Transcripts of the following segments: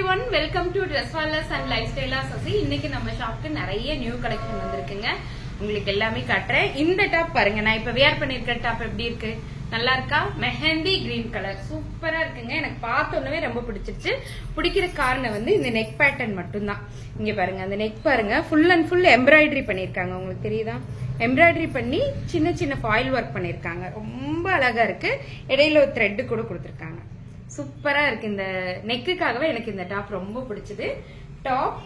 everyone, welcome to Dresswallers and Lifestyle Sasi. இன்னைக்கு நம்ம ஷாப்க்கு நிறைய நியூ கலெக்ஷன் வந்திருக்குங்க. உங்களுக்கு எல்லாமே காட்றேன். இந்த டாப் பாருங்க. நான் இப்ப வியர் பண்ணிருக்க டாப் எப்படி இருக்கு? நல்லா இருக்கா? மெஹந்தி கிரீன் கலர் சூப்பரா இருக்குங்க. எனக்கு பார்த்த உடனே ரொம்ப பிடிச்சிருச்சு. பிடிக்கிற காரணம் வந்து இந்த நெக் பேட்டர்ன் மட்டும்தான். இங்க பாருங்க, அந்த நெக் பாருங்க, ஃபுல் அண்ட் ஃபுல் எம்ப்ராய்டரி பண்ணிருக்காங்க. உங்களுக்கு தெரியுதா? எம்ப்ராய்டரி பண்ணி சின்ன சின்ன ஃபாயில் ஒர்க் பண்ணிருக்காங்க. ரொம்ப அழகா இருக்கு. இடையில ஒரு த்ரெட் கூட கொடுத்திருக்காங்க. சூப்பரா இருக்கு. இந்த நெக்குக்காகவே எனக்கு இந்த டாப் ரொம்ப பிடிச்சது. Top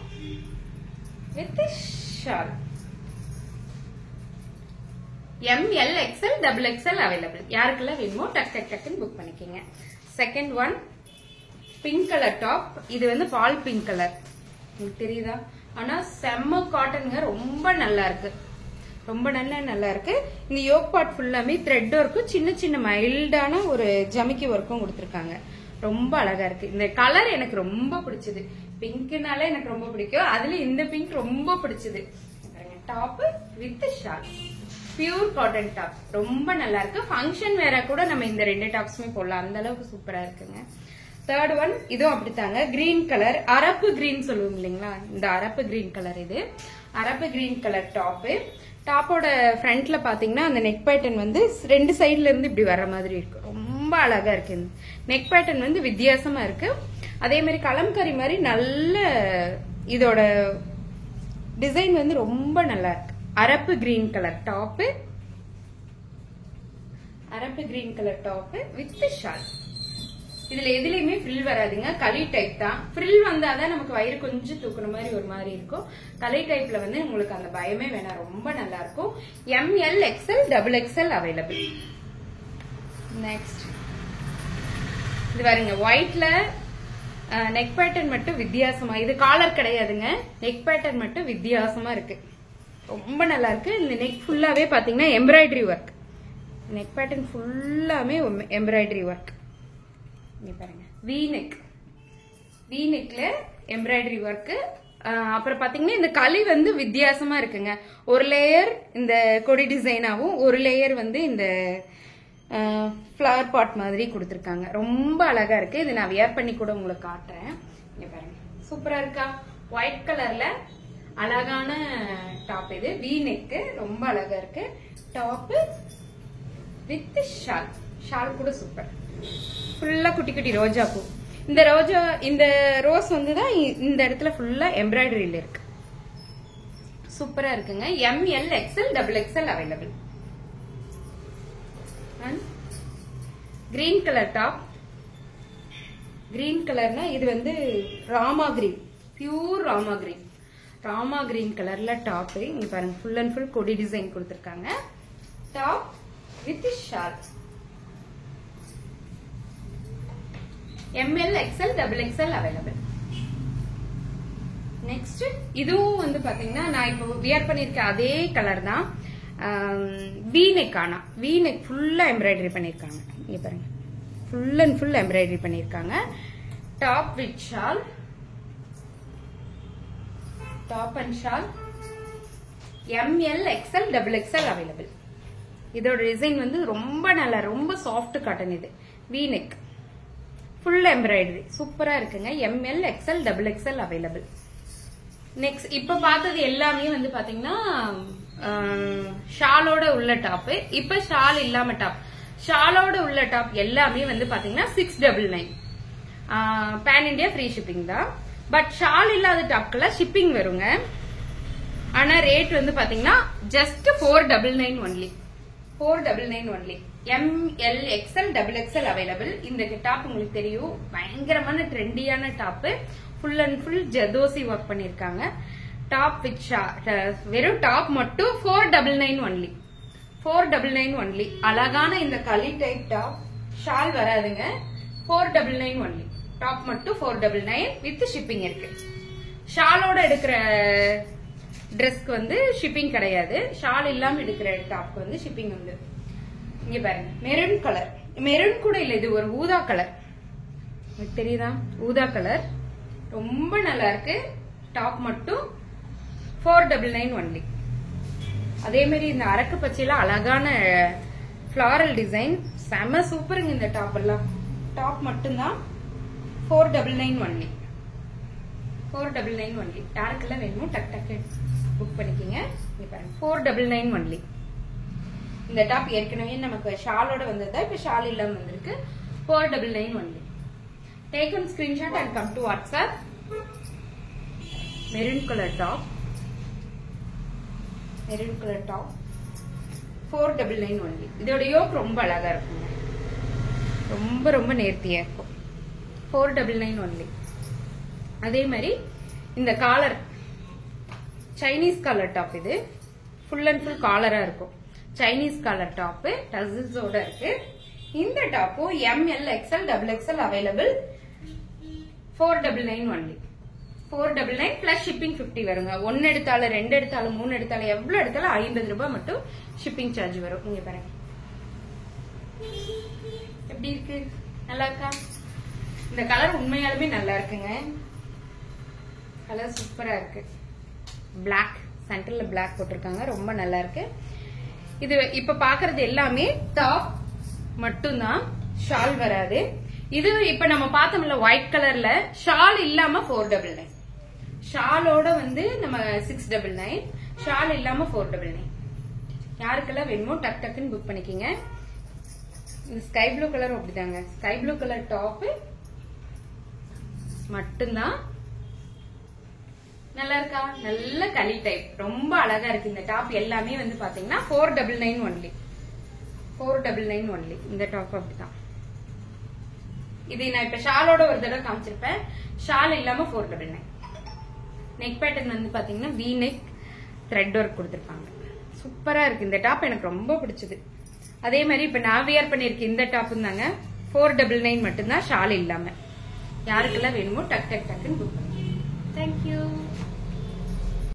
with shawl ML XL XXL available. யாருக்கெல்லாம் வேணுமோ டக் டக் டக்குன்னு புக் பண்ணிக்கோங்க. Second one pink colour top. இது வந்து பால் பிங்க் கலர். உங்களுக்கு தெரியுதா? ஆனா செம்ம காட்டனுங்க. ரொம்ப நல்லா இருக்கு. ரொம்ப நல்லா இருக்கு. இந்த யோக் பார்ட் ஃபுல்லாமே த்ரெட் ஒர்க்கும் சின்ன சின்ன மைல்டான ஒரு ஜமிக்கி ஒர்க்கும் கொடுத்திருக்காங்க. ரொம்ப அழகா இருக்கு. இந்த கலர் எனக்கு ரொம்ப பிடிச்சது. பிங்க்னால எனக்கு ரொம்ப பிடிக்கும். அதுல இந்த பிங்க் ரொம்ப பிடிச்சது. Top with shawl, pure cotton top. ரொம்ப நல்லா இருக்கு. ஃபங்க்ஷன் வேற கூட நம்ம இந்த ரெண்டு டாப்ஸுமே போடலாம். அந்த அளவுக்கு சூப்பரா இருக்குங்க. தேர்ட் ஒன் இதுவும் அப்படித்தாங்க. கிரீன் கலர், அரப்பு கிரீன் சொல்லுவோம் இல்லைங்களா? இந்த அரப்பு கிரீன் கலர். இது அரப்பு கிரீன் கலர் டாப்பு. டாப்போட ஃப்ரண்ட்ல பாத்தீங்கன்னா அந்த நெக் பேட்டர்ன் வந்து ரெண்டு சைட்ல இருந்து இப்படி வர்ற மாதிரி இருக்கு. ரொம்ப அழகா இருக்கு. நெக் பேட்டர்ன் வந்து வித்தியாசமா இருக்கு. அதே மாதிரி கலம்கரி மாதிரி நல்ல இதோட டிசைன் வந்து ரொம்ப நல்லா இருக்கு. அரப்பு கிரீன் கலர் டாப்பு, அரப்பு green colour top with shawl. இதுல எதுலயுமே ஃப்ரில் வராதுங்க. களி டைப் தான். ஃப்ரில் வந்தாதான் நமக்கு வயிறு கொஞ்சம் தூக்குற மாதிரி ஒரு மாதிரி இருக்கும். களி டைப்ல வந்து உங்களுக்கு அந்த பயமே வேணாம். ரொம்ப நல்லா இருக்கும். ML XL XXL available. Next இது பாருங்க, ஒயிட்ல நெக் பேட்டர்ன் மட்டும் வித்தியாசமா. இது காலர் கிடையாதுங்க. நெக் பேட்டர்ன் மட்டும் வித்தியாசமா இருக்கு. ரொம்ப நல்லா இருக்கு. இந்த நெக் ஃபுல்லாவே பாத்தீங்கன்னா எம்ப்ராய்டரி ஒர்க். நெக் பேட்டர்ன் ஃபுல்லாமே எம்ப்ராய்டரி ஒர்க். இங்க பாருங்க, வி நெக், வி நெக்ல எம்ப்ராய்டரி ஒர்க். அப்புறம் பாத்தீங்கன்னா இந்த களி வந்து வித்தியாசமா இருக்குங்க. ஒரு லேயர் இந்த கொடி டிசைனாவும், ஒரு லேயர் வந்து இந்த ஃபிளவர் பாட் மாதிரி கொடுத்திருக்காங்க. ரொம்ப அழகா இருக்கு. இது நான் வியர் பண்ணி கூட உங்களுக்கு காட்டுறேன். இங்க பாருங்க, சூப்பரா இருக்கா? ஒயிட் கலர்ல அழகான டாப். இது வி நெக், ரொம்ப அழகா இருக்கு. Top with shawl. ஷால் கூட சூப்பர். ஃபுல்லா குட்டி குட்டி ரோஜா பூ. இந்த ரோஸ் வந்துதான் இந்த இடத்துல ஃபுல்லா எம்ப்ராய்டரியில இருக்கு. சூப்பரா இருக்குங்க. ML XL XXL available. Green colour top. Green கலர்னா இது வந்து Rama green, pure Rama green. Rama green கலர்ல டாப். இங்க பாருங்க, ஃபுல் அண்ட் ஃபுல் கொடி டிசைன் கொடுத்திருக்காங்க. Top with shawl. ML XL XXL available. Next இதுவும் வந்து பாத்தீங்கன்னா நான் இப்போ வியர் பண்ணிருக்க அதே கலர் தான். V neck. ஆனா வி நெக் ஃபுல்லா எம்ப்ராய்டரி பண்ணிருக்காங்க. இங்க பாருங்க, ஃபுல் அண்ட் ஃபுல் எம்ப்ராய்டரி பண்ணிருக்காங்க. Top with shawl, top and shawl. ML XL XXL available. இதோட டிசைன் வந்து ரொம்ப நல்லா, ரொம்ப சாஃப்ட் காட்டன். இது வி நெக், ஃபுல் எம்ப்ராய்டரி, சூப்பரா இருக்குங்க. ML XL XXL available. Next இப்ப பார்த்தது எல்லாமே வந்து பாத்தீங்கன்னா ஷாலோட உள்ள டாப். இப்ப ஷால் இல்லாம டாப். ஷாலோட உள்ள டாப் எல்லாமே வந்து பாத்தீங்கன்னா 699. பேன் இண்டியா ஃப்ரீ ஷிப்பிங் தான். பட் ஷால் இல்லாத டாப்க்கெல்லாம் ஷிப்பிங் வருங்க. ஆனா ரேட் வந்து பாத்தீங்கன்னா just 499 only. 499 only. ML XL XXL available. இந்த டாப் உங்களுக்கு தெரியும், பயங்கரமான ட்ரெண்டியான top. Full and full zardozi work பண்ணிருக்காங்க. டாப் வித் வெறும் டாப் மட்டும் 499 ஒன்லி. 499 ஒன்லி. அழகான இந்த களி டைப் டாப். ஷால் வராதுங்க. 499 ஒன்லி. டாப் மட்டும் 499 வித் ஷிப்பிங் இருக்கு. ஷாலோட எடுக்கிற ட்ரெஸ்க்கு வந்து ஷிப்பிங் கிடையாது. ஷால் இல்லாம எடுக்கிற டாப்க்கு வந்து ஷிப்பிங் உண்டு. இங்க பாருங்க, மெரூன் கலர். மெரூன் கூட இல்ல, இது ஒரு ஊதா கலர். உங்களுக்கு தெரியுதா? ஊதா கலர். ரொம்ப நல்லா இருக்கு. டாப் மட்டும் 499 ஒன்லி. அதே மாதிரி இந்த அரக்கு பச்சையில அழகான ஃபிளாரல் டிசைன். செம சூப்பருங்க இந்த டாப் எல்லாம். டாப் மட்டும்தான் 499 ஒன்லி. 499 ஒன்லி. யாருக்கெல்லாம் வேணுமோ டக் டக்கு புக் பண்ணிக்கோங்க. இங்க பாருங்க 499 ஒன்லி. இந்த டாப் ஏற்கனவே நமக்கு ஷாலோட வந்ததா, இப்ப ஷால் இல்லாம வந்திருக்கு. 499 only. Take one screenshot and come to WhatsApp. Maroon colour top, maroon colour top 499 only. இதோட யோக் ரொம்ப அழகா இருக்குங்க, ரொம்ப ரொம்ப நேர்த்தியா இருக்கும். 499 ஒன்லி. அதே மாதிரி இந்த காலர் சைனீஸ் காலர் டாப், இது ஃபுல் அண்ட் ஃபுல் காலரா இருக்கும். சைனீஸ் காலர் டாப் டசில்ஸோட இருக்கு. இந்த டாப்பும் ML XL XXL available. 499 only. 499 plus shipping 50 வருங்க. 1 எடுத்தாலும் 2 எடுத்தாலும் 3 எடுத்தாலும் எவ்வளவு எடுத்தாலும் 50 ரூபாய் மட்டும் ஷிப்பிங் சார்ஜ் வரும். நீங்க பாருங்க எப்படி இருக்கு, நல்லா இருக்கா? இந்த கலர் உண்மையாலுமே நல்லா இருக்குங்க. கலர் சூப்பரா இருக்கு. பிளாக் சென்டர்ல பிளாக் போட்டிருக்காங்க, ரொம்ப நல்லா இருக்கு. இது இப்ப பாக்குறது எல்லாமே டாப் மட்டும்தான், ஷால் வராது. இது இப்ப நம்ம பார்த்தோம்ல ஒயிட் கலர்ல, ஷால் இல்லாம 499. ஷாலோட வந்து நம்ம 699, ஷால் இல்லாம 499. யாருக்கெல்லாம் வேணுமோ டக் டக்குன்னு புக் பண்ணிக்கீங்க. இந்த ஸ்கை ப்ளூ கலர் அப்படிதாங்க, ஸ்கை ப்ளூ கலர் டாப் மட்டும்தான். நல்லா இருக்கா? நல்ல களி டைப், ரொம்ப அழகா இருக்கு. இந்த டாப் எல்லாமே வந்து பாத்தீங்கன்னா 499 ஒன்லி. 499 ஒன்லி. இந்த டாப் அப்படிதான். இது நான் இப்ப ஷாலோட ஒரு தடவை காமிச்சிருப்பேன், ஷால் இல்லாம 499. நெக் பேட்டர்ன் வந்து பாத்தீங்கன்னா வி நெக் த்ரெட் ஒர்க் கொடுத்திருப்பாங்க, சூப்பரா இருக்கு. இந்த டாப் எனக்கு ரொம்ப பிடிச்சது. அதே மாதிரி இப்ப நான் வியர் பண்ணிருக்கேன் இந்த டாப் தாங்க, 499 மட்டும்தான், ஷால் இல்லாம. யாருக்கெல்லாம் வேணுமோ டக் டக் டக்குன்னு புக் பண்ணுங்க. தேங்க்யூ.